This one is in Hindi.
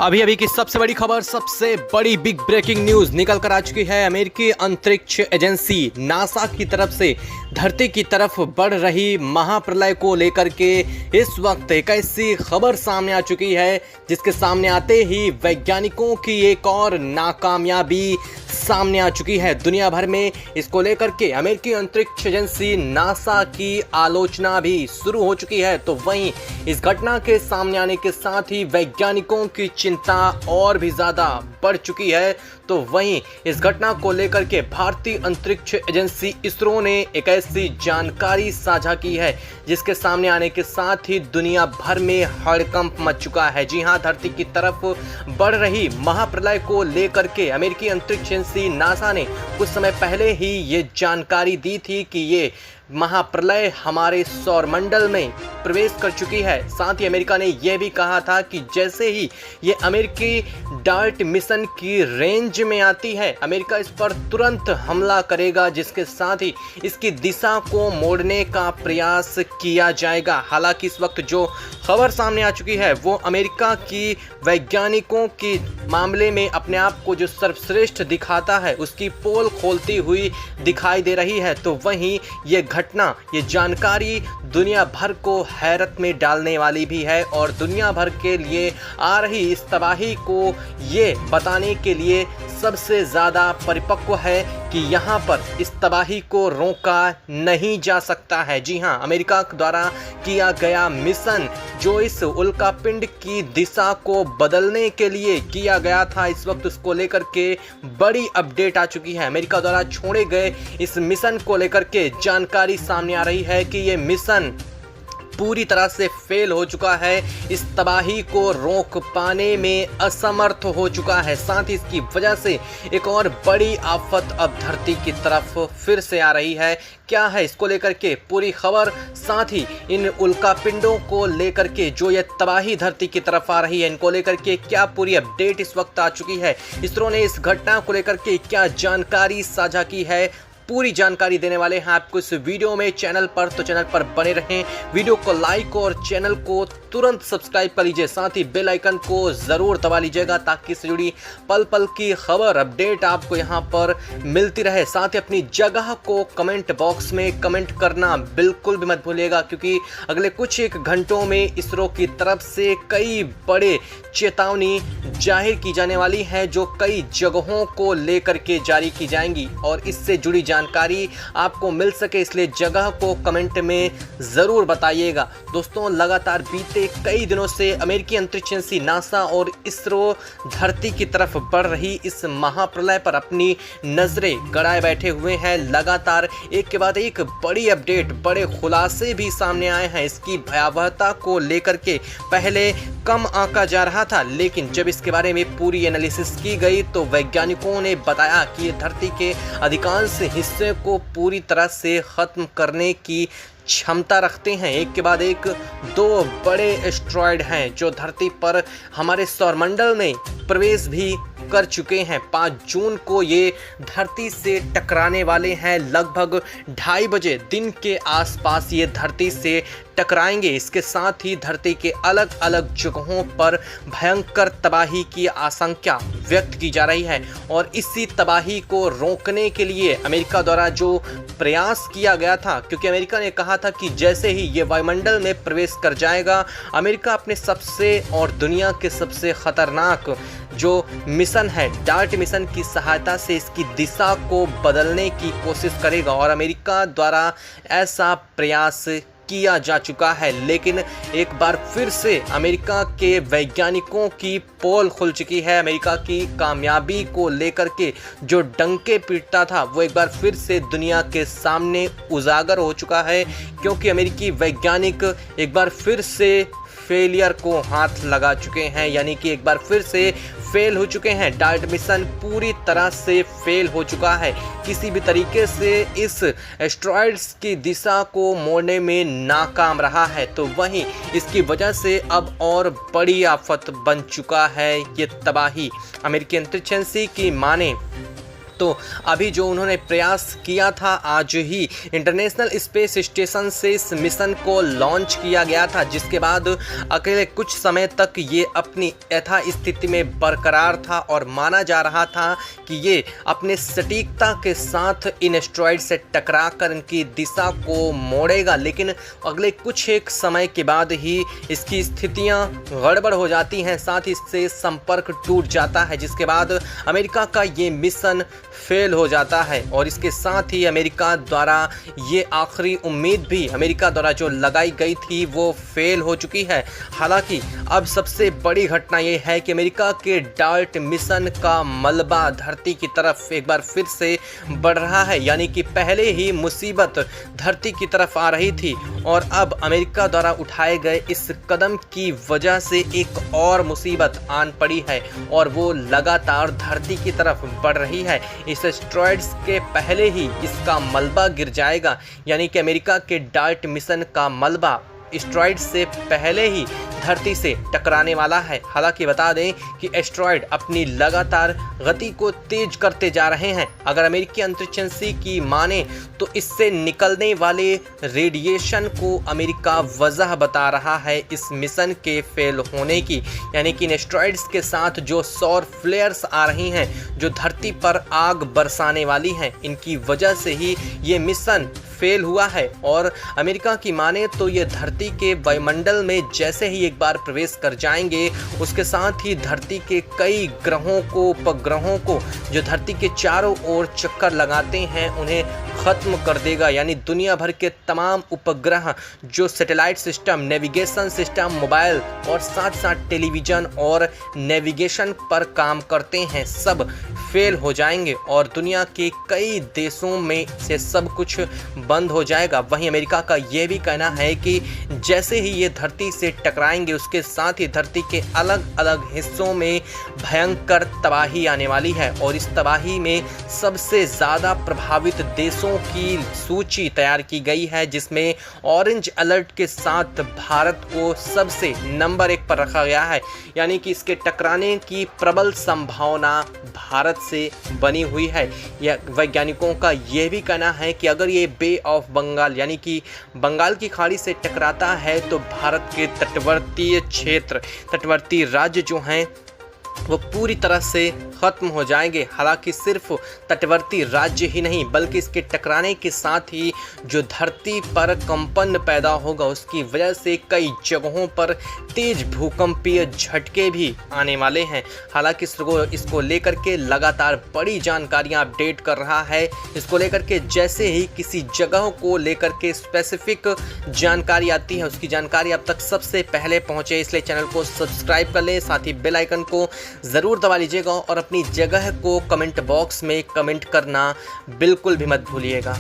अभी अभी की सबसे बड़ी खबर, सबसे बड़ी बिग ब्रेकिंग न्यूज निकल कर आ चुकी है। अमेरिकी अंतरिक्ष एजेंसी नासा की तरफ से धरती की तरफ बढ़ रही महाप्रलय को लेकर के इस वक्त एक ऐसी खबर सामने आ चुकी है जिसके सामने आते ही वैज्ञानिकों की एक और नाकामयाबी सामने आ चुकी है। दुनिया भर में इसको लेकर के अमेरिकी अंतरिक्ष एजेंसी नासा की आलोचना भी शुरू हो चुकी है। तो वहीं इस घटना के सामने आने के साथ ही वैज्ञानिकों की चिंता और भी ज्यादा बढ़ चुकी है। तो वहीं इस घटना को लेकर के भारतीय अंतरिक्ष एजेंसी इसरो ने एक ऐसी जानकारी साझा की है जिसके सामने आने के साथ ही दुनिया भर में हड़कंप मच चुका है। जी हां, धरती की तरफ बढ़ रही महाप्रलय को लेकर के अमेरिकी अंतरिक्ष एजेंसी नासा ने कुछ समय पहले ही ये जानकारी दी थी कि ये महाप्रलय हमारे सौरमंडल में प्रवेश कर चुकी है। साथ ही अमेरिका ने यह भी कहा था कि जैसे ही ये अमेरिकी डार्ट मिशन की रेंज में आती है, अमेरिका इस पर तुरंत हमला करेगा, जिसके साथ ही इसकी दिशा को मोड़ने का प्रयास किया जाएगा। हालांकि इस वक्त जो खबर सामने आ चुकी है वो अमेरिका की वैज्ञानिकों की मामले में अपने आप को जो सर्वश्रेष्ठ दिखाता है उसकी पोल खोलती हुई दिखाई दे रही है। तो वहीं ये घटना, ये जानकारी दुनिया भर को हैरत में डालने वाली भी है और दुनिया भर के लिए आ रही इस तबाही को ये बताने के लिए सबसे ज़्यादा परिपक्व है कि यहाँ पर इस तबाही को रोका नहीं जा सकता है। जी हाँ, अमेरिका द्वारा किया गया मिशन जो इस उल्कापिंड की दिशा को बदलने के लिए किया गया था, इस वक्त उसको लेकर के बड़ी अपडेट आ चुकी है। अमेरिका द्वारा छोड़े गए इस मिशन को लेकर के जानकारी सामने आ रही है कि ये मिशन पूरी तरह से फेल हो चुका है, इस तबाही को रोक पाने में असमर्थ हो चुका है। साथ ही इसकी वजह से एक और बड़ी आफत अब धरती की तरफ फिर से आ रही है। क्या है इसको लेकर के पूरी खबर, साथ ही इन उल्कापिंडों को लेकर के जो ये तबाही धरती की तरफ आ रही है, इनको लेकर के क्या पूरी अपडेट इस वक्त आ चुकी है, इसरो ने इस घटना को लेकर के क्या जानकारी साझा की है, पूरी जानकारी देने वाले हैं आपको इस वीडियो में। चैनल पर बने रहें, वीडियो को लाइक और चैनल को तुरंत सब्सक्राइब कर लीजिए, साथ ही बेल आइकन को ज़रूर दबा लीजिएगा ताकि इससे जुड़ी पल पल की खबर अपडेट आपको यहां पर मिलती रहे। साथ ही अपनी जगह को कमेंट बॉक्स में कमेंट करना बिल्कुल भी मत भूलिएगा, क्योंकि अगले कुछ एक घंटों में इसरो की तरफ से कई बड़े चेतावनी जाहिर की जाने वाली है जो कई जगहों को लेकर के जारी की जाएंगी और इससे जुड़ी जानकारी आपको मिल सके, इसलिए जगह को कमेंट में ज़रूर बताइएगा। दोस्तों, लगातार बीते कई दिनों से अमेरिकी अंतरिक्ष एजेंसी नासा और इसरो धरती की तरफ बढ़ रही इस महाप्रलय पर अपनी नजरें गड़ाए बैठे हुए हैं। लगातार एक के बाद एक बड़ी अपडेट, बड़े खुलासे भी सामने आए हैं। इसकी भयावहता को लेकर के पहले कम आंका जा रहा था, लेकिन जब इसके बारे में पूरी एनालिसिस की गई तो वैज्ञानिकों ने बताया कि ये धरती के अधिकांश हिस्से को पूरी तरह से खत्म करने की क्षमता रखते हैं। एक के बाद एक दो बड़े एस्ट्रॉयड हैं जो धरती पर हमारे सौरमंडल में प्रवेश भी कर चुके हैं। 5 जून को ये धरती से टकराने वाले हैं। लगभग 2:30 बजे दिन के आसपास ये धरती से टकराएंगे। इसके साथ ही धरती के अलग अलग जगहों पर भयंकर तबाही की आशंका व्यक्त की जा रही है और इसी तबाही को रोकने के लिए अमेरिका द्वारा जो प्रयास किया गया था, क्योंकि अमेरिका ने कहा था कि जैसे ही ये वायुमंडल में प्रवेश कर जाएगा, अमेरिका अपने सबसे और दुनिया के सबसे खतरनाक जो मिशन है डार्ट मिशन की सहायता से इसकी दिशा को बदलने की कोशिश करेगा और अमेरिका द्वारा ऐसा प्रयास किया जा चुका है। लेकिन एक बार फिर से अमेरिका के वैज्ञानिकों की पोल खुल चुकी है। अमेरिका की कामयाबी को लेकर के जो डंके पीटता था वो एक बार फिर से दुनिया के सामने उजागर हो चुका है, क्योंकि अमेरिकी वैज्ञानिक एक बार फिर से फेलियर को हाथ लगा चुके हैं, यानी कि एक बार फिर से फेल हो चुके हैं। डार्ट मिशन पूरी तरह से फेल हो चुका है, किसी भी तरीके से इस एस्ट्रॉयड्स की दिशा को मोड़ने में नाकाम रहा है। तो वहीं इसकी वजह से अब और बड़ी आफत बन चुका है ये तबाही। अमेरिकी अंतरिक्ष एजेंसी की माने तो अभी जो उन्होंने प्रयास किया था, आज ही इंटरनेशनल स्पेस स्टेशन से इस मिशन को लॉन्च किया गया था, जिसके बाद अकेले कुछ समय तक ये अपनी यथास्थिति में बरकरार था और माना जा रहा था कि ये अपने सटीकता के साथ इन एस्टेरॉयड से टकराकर इनकी दिशा को मोड़ेगा। लेकिन अगले कुछ एक समय के बाद ही इसकी स्थितियां गड़बड़ हो जाती हैं, साथ ही इससे संपर्क टूट जाता है, जिसके बाद अमेरिका का ये मिशन फेल हो जाता है और इसके साथ ही अमेरिका द्वारा ये आखिरी उम्मीद भी अमेरिका द्वारा जो लगाई गई थी वो फेल हो चुकी है। हालांकि अब सबसे बड़ी घटना ये है कि अमेरिका के डार्ट मिशन का मलबा धरती की तरफ एक बार फिर से बढ़ रहा है, यानी कि पहले ही मुसीबत धरती की तरफ आ रही थी और अब अमेरिका द्वारा उठाए गए इस कदम की वजह से एक और मुसीबत आन पड़ी है और वो लगातार धरती की तरफ बढ़ रही है। इस एस्टेरॉयड्स के पहले ही इसका मलबा गिर जाएगा, यानी कि अमेरिका के डार्ट मिशन का मलबा एस्टेरॉयड से पहले ही धरती से टकराने वाला है। हालांकि बता दें कि एस्टेरॉयड अपनी लगातार गति को तेज करते जा रहे हैं। अगर अमेरिकी अंतरिक्ष एजेंसी की माने तो इससे निकलने वाले रेडिएशन को अमेरिका वजह बता रहा है इस मिशन के फेल होने की, यानी कि इन एस्टेरॉयड्स के साथ जो सौर फ्लेयर्स आ रही हैं जो धरती पर आग बरसाने वाली हैं, इनकी वजह से ही ये मिशन फेल हुआ है। और अमेरिका की माने तो ये धरती के वायुमंडल में जैसे ही एक बार प्रवेश कर जाएंगे, उसके साथ ही धरती के कई ग्रहों को, उपग्रहों को जो धरती के चारों ओर चक्कर लगाते हैं उन्हें ख़त्म कर देगा। यानी दुनिया भर के तमाम उपग्रह जो satellite system, navigation system, mobile और साथ साथ टेलीविज़न और नेविगेशन पर काम करते हैं, सब फेल हो जाएंगे और दुनिया के कई देशों में से सब कुछ बंद हो जाएगा। वहीं अमेरिका का यह भी कहना है कि जैसे ही ये धरती से टकराएंगे उसके साथ ही धरती के अलग अलग हिस्सों में भयंकर तबाही आने वाली है और इस तबाही में सबसे ज़्यादा प्रभावित देशों की सूची तैयार की गई है, जिसमें ऑरेंज अलर्ट के साथ भारत को सबसे नंबर 1 पर रखा गया है। यानी कि इसके टकराने की प्रबल संभावना भारत से बनी हुई है। वैज्ञानिकों का यह भी कहना है कि अगर ये बे ऑफ बंगाल यानी कि बंगाल की खाड़ी से टकराता है तो भारत के तटवर्तीय क्षेत्र, तटवर्ती राज्य जो हैं वो पूरी तरह से ख़त्म हो जाएंगे। हालांकि सिर्फ तटवर्ती राज्य ही नहीं बल्कि इसके टकराने के साथ ही जो धरती पर कंपन पैदा होगा उसकी वजह से कई जगहों पर तेज भूकंपीय झटके भी आने वाले हैं। हालांकि इसको लेकर के लगातार बड़ी जानकारियां अपडेट कर रहा है। इसको लेकर के जैसे ही किसी जगह को लेकर के स्पेसिफिक जानकारी आती है उसकी जानकारी अब तक सबसे पहले पहुंचे, इसलिए चैनल को सब्सक्राइब कर लें, साथ ही बेल आइकन को ज़रूर दबा लीजिएगा और अपनी जगह को कमेंट बॉक्स में कमेंट करना बिल्कुल भी मत भूलिएगा।